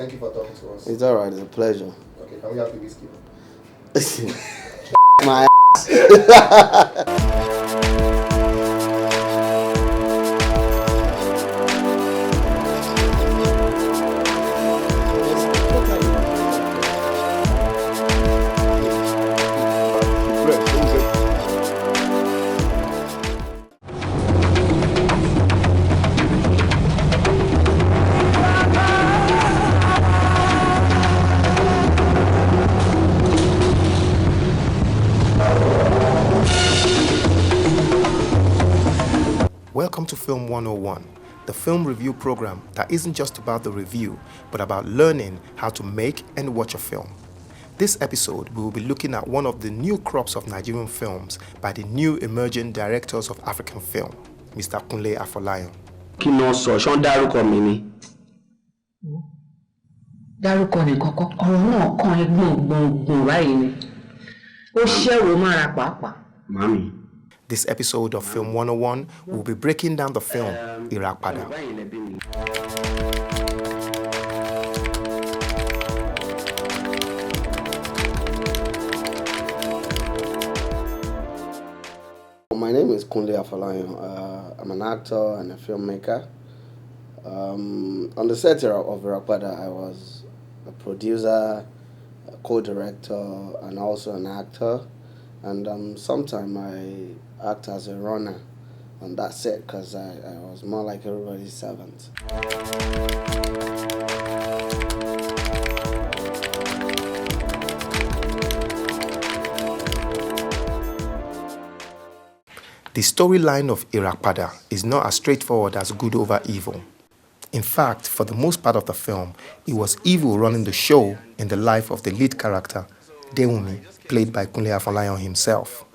Thank you for talking to us. It's alright, it's a pleasure. Okay, can we have the whiskey? My Welcome to Film 101, the film review program that isn't just about the review, but about learning how to make and watch a film. This episode, we will be looking at one of the new crops of Nigerian films by the new emerging directors of African film, Mr. Kunle Afolayan. Kí ló sọ ṣán dárúkọ mi ni. Dárúkọ nìkan kọ́ ọ̀rọ̀ náà kan gbọ̀ngbọ̀ngbọ̀n báyìí ni. Ó ṣẹ́wó mára pàápàá. Mami. This episode of Film 101 will be breaking down the film Irapada. My name is Kunle Afolayan. I'm an actor and a filmmaker. On the set of Irapada, I was a producer, a co-director, and also an actor. And sometimes I act as a runner on that set because I was more like everybody's servant. The storyline of Irapada is not as straightforward as good over evil. In fact, for the most part of the film, it was evil running the show in the life of the lead character, Dewumi, played by Kunle Afolayan himself.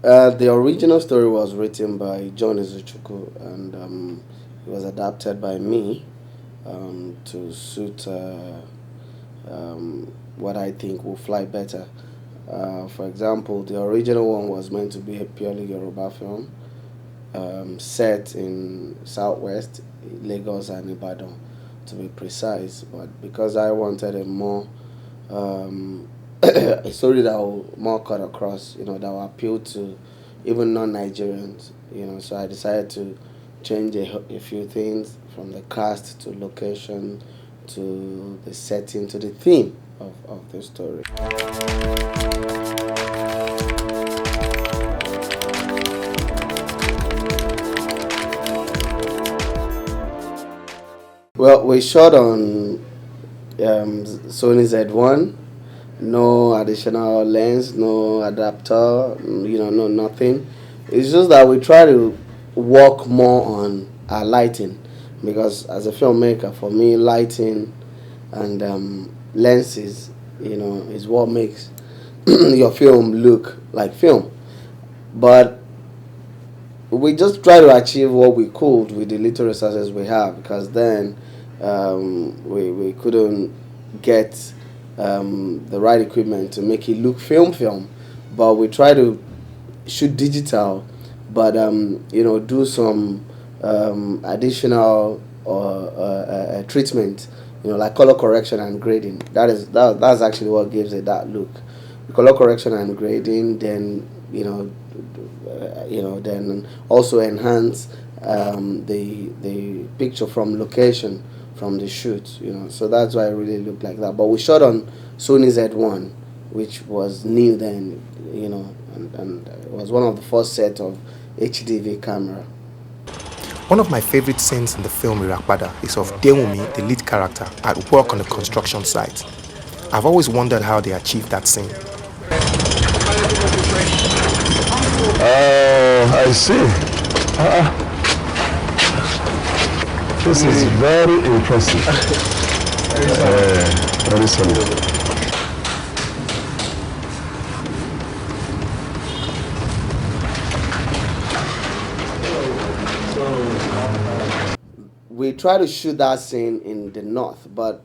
The original story was written by John Izuchukwu, and it was adapted by me to suit what I think will fly better. For example, the original one was meant to be a purely Yoruba film, set in Southwest, Lagos and Ibadan, to be precise. But because I wanted a more a story that will more cut across, that will appeal to even non-Nigerians, so I decided to change a few things from the cast to location to the setting to the theme of the story. Well, we shot on Sony Z1. No additional lens, no adapter, no nothing. It's just that we try to work more on our lighting, because as a filmmaker, for me, lighting and lenses, is what makes your film look like film. But we just try to achieve what we could with the little resources we have, because then we couldn't get the right equipment to make it look film, but we try to shoot digital, but do some additional treatment, like color correction and grading. That's actually what gives it that look. Color correction and grading, then then also enhance the picture from location, from the shoot, so that's why it really looked like that. But we shot on Sony Z1, which was new then, and it was one of the first set of HDV camera. One of my favorite scenes in the film Irapada is of Dewumi, the lead character, at work on a construction site. I've always wondered how they achieved that scene. Oh, I see. This is very impressive. Very solid. We try to shoot that scene in the north, but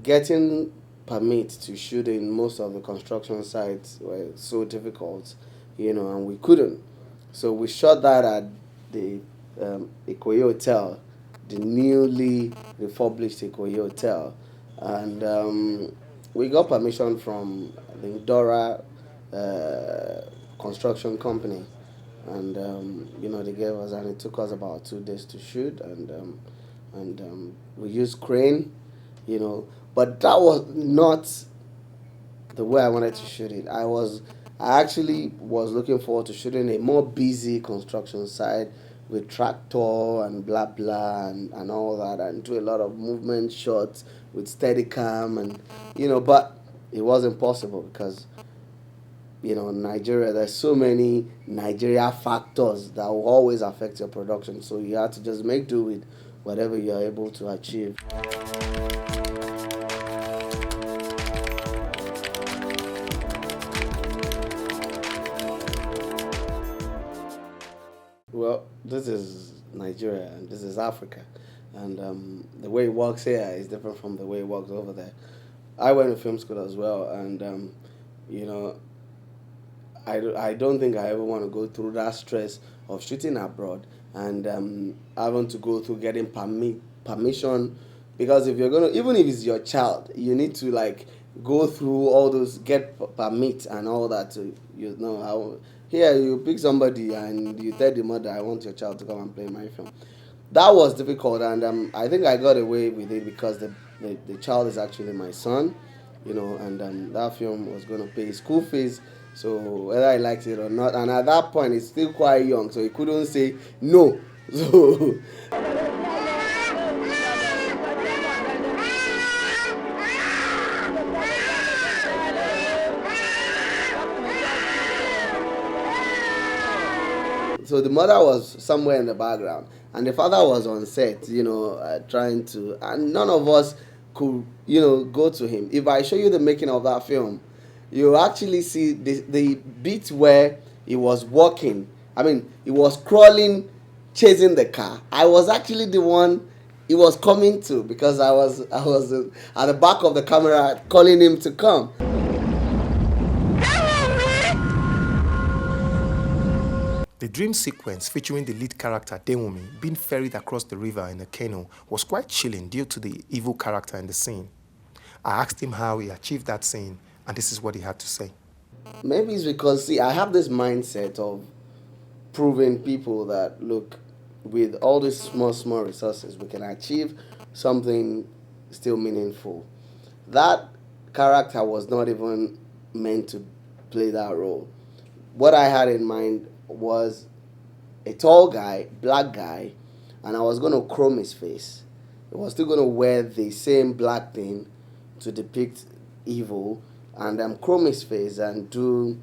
getting permit to shoot in most of the construction sites were so difficult, and we couldn't. So we shot that at the Ikoyi Hotel, the newly refurbished Ikoyi Hotel, and we got permission from the Dora construction company, and they gave us, and it took us about 2 days to shoot, and we used crane, but that was not the way I wanted to shoot it. I actually was looking forward to shooting a more busy construction site with tractor and blah blah and all that, and do a lot of movement shots with Steadicam, and but it wasn't possible because Nigeria, there's so many Nigeria factors that will always affect your production, so you have to just make do with whatever you're able to achieve. Well, this is Nigeria and this is Africa, and the way it works here is different from the way it works over there. I went to film school as well, and I don't think I ever want to go through that stress of shooting abroad and having to go through getting permission, because if you're gonna, even if it's your child, you need to like go through all those, get permit and all that to how. Here you pick somebody and you tell the mother, I want your child to come and play my film. That was difficult, and I think I got away with it because the child is actually my son, and that film was going to pay school fees, so whether I liked it or not, and at that point it's still quite young, so he couldn't say no. So so the mother was somewhere in the background, and the father was on set, trying to, and none of us could, go to him. If I show you the making of that film, you actually see the bit where he was walking. I mean, he was crawling, chasing the car. I was actually the one he was coming to, because I was at the back of the camera calling him to come. The dream sequence featuring the lead character Dewumi being ferried across the river in a canoe was quite chilling due to the evil character in the scene. I asked him how he achieved that scene, and this is what he had to say. Maybe it's because, see, I have this mindset of proving people that, look, with all these small resources, we can achieve something still meaningful. That character was not even meant to play that role. What I had in mind was a tall guy, black guy, and I was going to chrome his face. I was still going to wear the same black thing to depict evil, and chrome his face and do,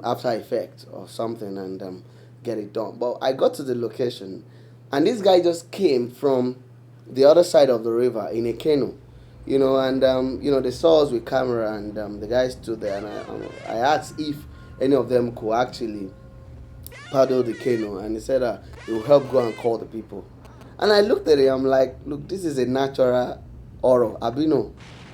After Effects or something, and get it done. But I got to the location, and this guy just came from the other side of the river in a canoe, and they saw us with camera, and the guy stood there, and I asked if any of them could actually paddle the canoe, and he said he will help go and call the people. And I looked at him, I'm like, look, this is a natural horror, Abino,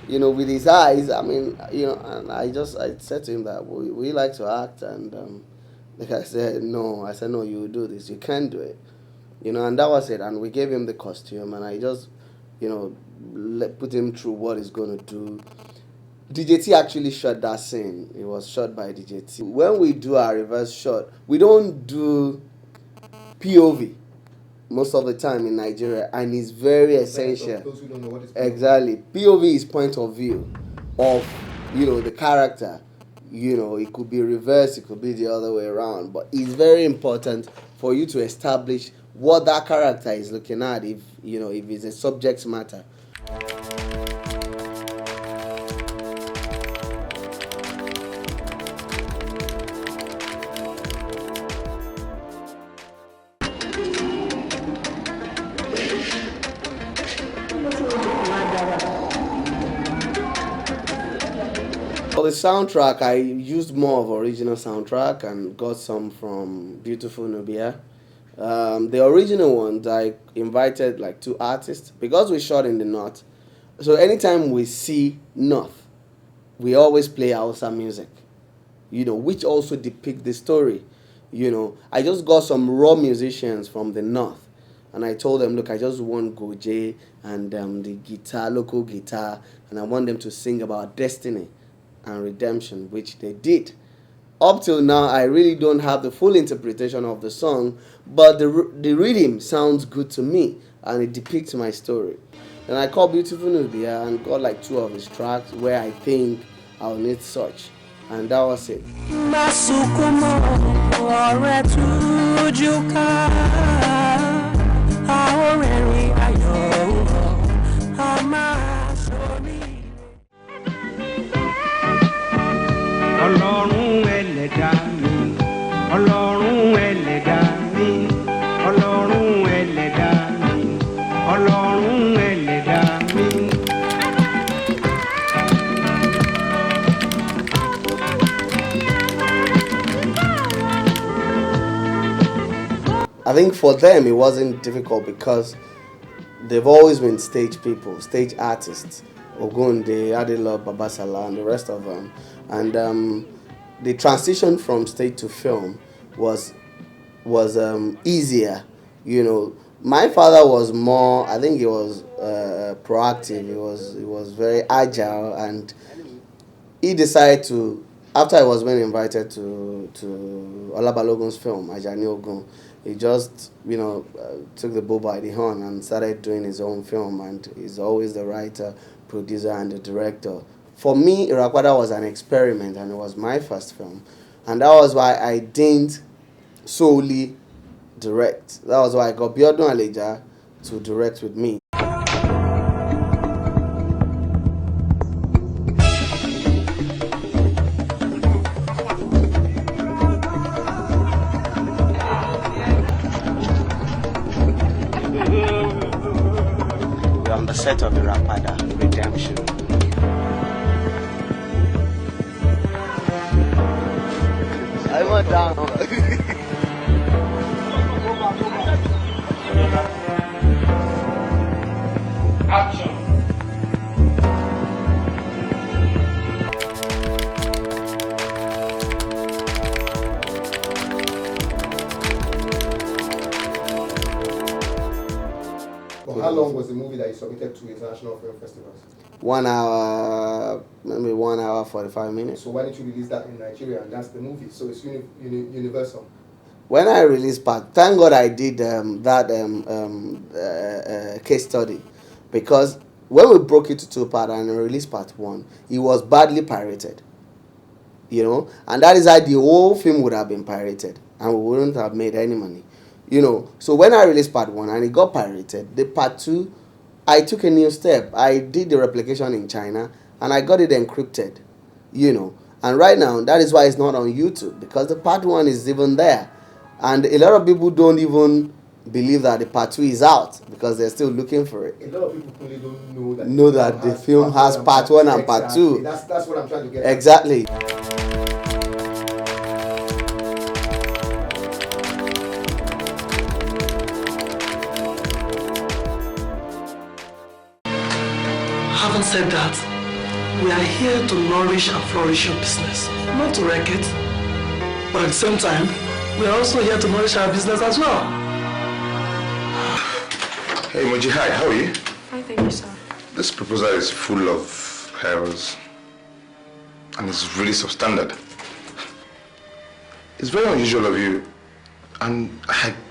with his eyes. I mean, and I said to him that we like to act, and the guy said no. I said, no, you will do this, you can't do it, and that was it. And we gave him the costume, and I just put him through what he's going to do. DJT actually shot that scene. It was shot by DJT. When we do our reverse shot, we don't do POV most of the time in Nigeria, and it's very essential. Those who don't know what is Exactly. POV is point of view of, the character. It could be reversed, it could be the other way around, but it's very important for you to establish what that character is looking at, if it's a subject matter. For the soundtrack, I used more of original soundtrack and got some from Beautiful Nubia. The original ones, I invited like 2 artists because we shot in the north. So anytime we see north, we always play Hausa music, which also depict the story. I just got some raw musicians from the north, And I told them, look, I just want Goje and the guitar, local guitar, and I want them to sing about destiny and redemption, which they did. Up till now, I really don't have the full interpretation of the song, but the rhythm sounds good to me, and it depicts my story. Then I called Beautiful Nubia and got like 2 of his tracks where I think I'll need such, and that was it. Ọlọ́run ẹlẹ́dàá mi, Ọlọ́run ẹlẹ́dàá mi, Ọlọ́run ẹlẹ́dàá mi, Ọlọ́run ẹlẹ́dàá mi. I think for them it wasn't difficult because they've always been stage people, stage artists. Ogunde, Adela, Babasala, and the rest of them. And the transition from stage to film was easier. You know, my father was more, I think he was proactive. He was very agile, and he decided to, after I was being invited to Olabalogun's film, Ajani Ogun, he just, took the bull by the horn and started doing his own film, and he's always the writer, producer, and the director. For me, Irapada was an experiment, and it was my first film, and that was why I didn't solely direct. That was why I got Biodun Aleja to direct with me. We're on the set of Irapada, Redemption. I went down. Action. But how long was the movie that you submitted to international film festivals? 1 hour, maybe 1 hour 45 minutes. So why didn't you release that in Nigeria? And that's the movie, so it's universal. When I released part, thank God I did that case study, because when we broke it to 2 parts and released part 1, it was badly pirated, and that is how the whole film would have been pirated, and we wouldn't have made any money, So when I released part 1 and it got pirated, the part 2, I took a new step. I did the replication in China and I got it encrypted, and right now that is why it's not on YouTube, because the part 1 is even there. And a lot of people don't even believe that the part 2 is out because they're still looking for it. A lot of people really don't know that the film has part 1 and part 2. That's what I'm trying to get Exactly. Having said that, we are here to nourish and flourish your business, not to wreck it. But at the same time, we are also here to nourish our business as well. Hey Moji, hi, how are you? Hi, thank you, sir. This proposal is full of errors and it's really substandard. It's very unusual of you, and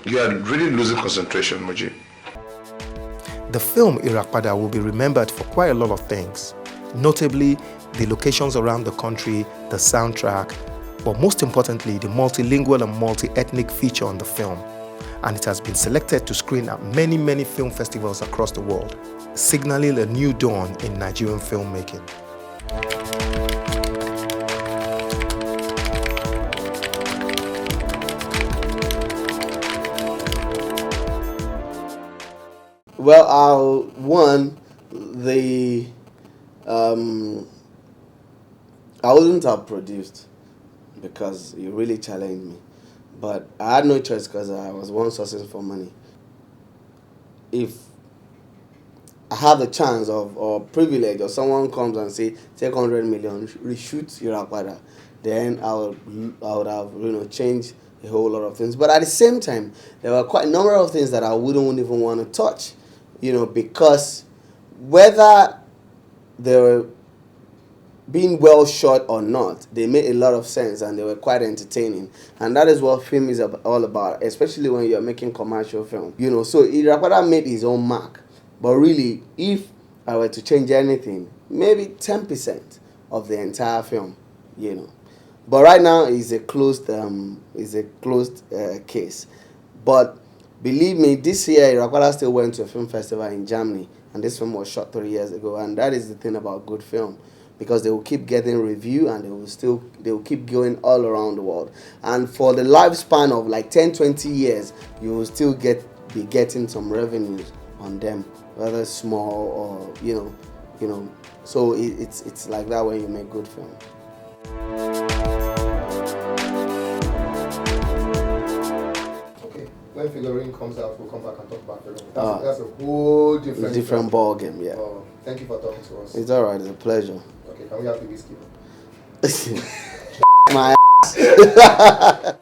you are really losing concentration, Moji. The film Irapada will be remembered for quite a lot of things, notably the locations around the country, the soundtrack, but most importantly, the multilingual and multi-ethnic feature on the film. And it has been selected to screen at many, many film festivals across the world, signaling a new dawn in Nigerian filmmaking. Well, I wouldn't have produced because you really challenged me. But I had no choice because I was one sourcing for money. If I have the chance or privilege, or someone comes and say, take 100 million, reshoot Irapada, then I would have changed a whole lot of things. But at the same time, there were quite a number of things that I wouldn't even want to touch, because whether they were being well shot or not, they made a lot of sense and they were quite entertaining. And that is what film is all about, especially when you're making commercial film. So Irapada made his own mark. But really, if I were to change anything, maybe 10% of the entire film, But right now, it's a closed case. But believe me, this year, Irapada still went to a film festival in Germany. And this film was shot 3 years ago. And that is the thing about good film. Because they will keep getting review and they will keep going all around the world. And for the lifespan of like 10-20 years, you will still be getting some revenues on them, whether small or so it's like that when you make good film. Okay, when Figurine comes out, we'll come back and talk about Figurine. That's a whole different ball game, yeah. Thank you for talking to us. It's alright, it's a pleasure. Okay, can we have the whiskey? My ass.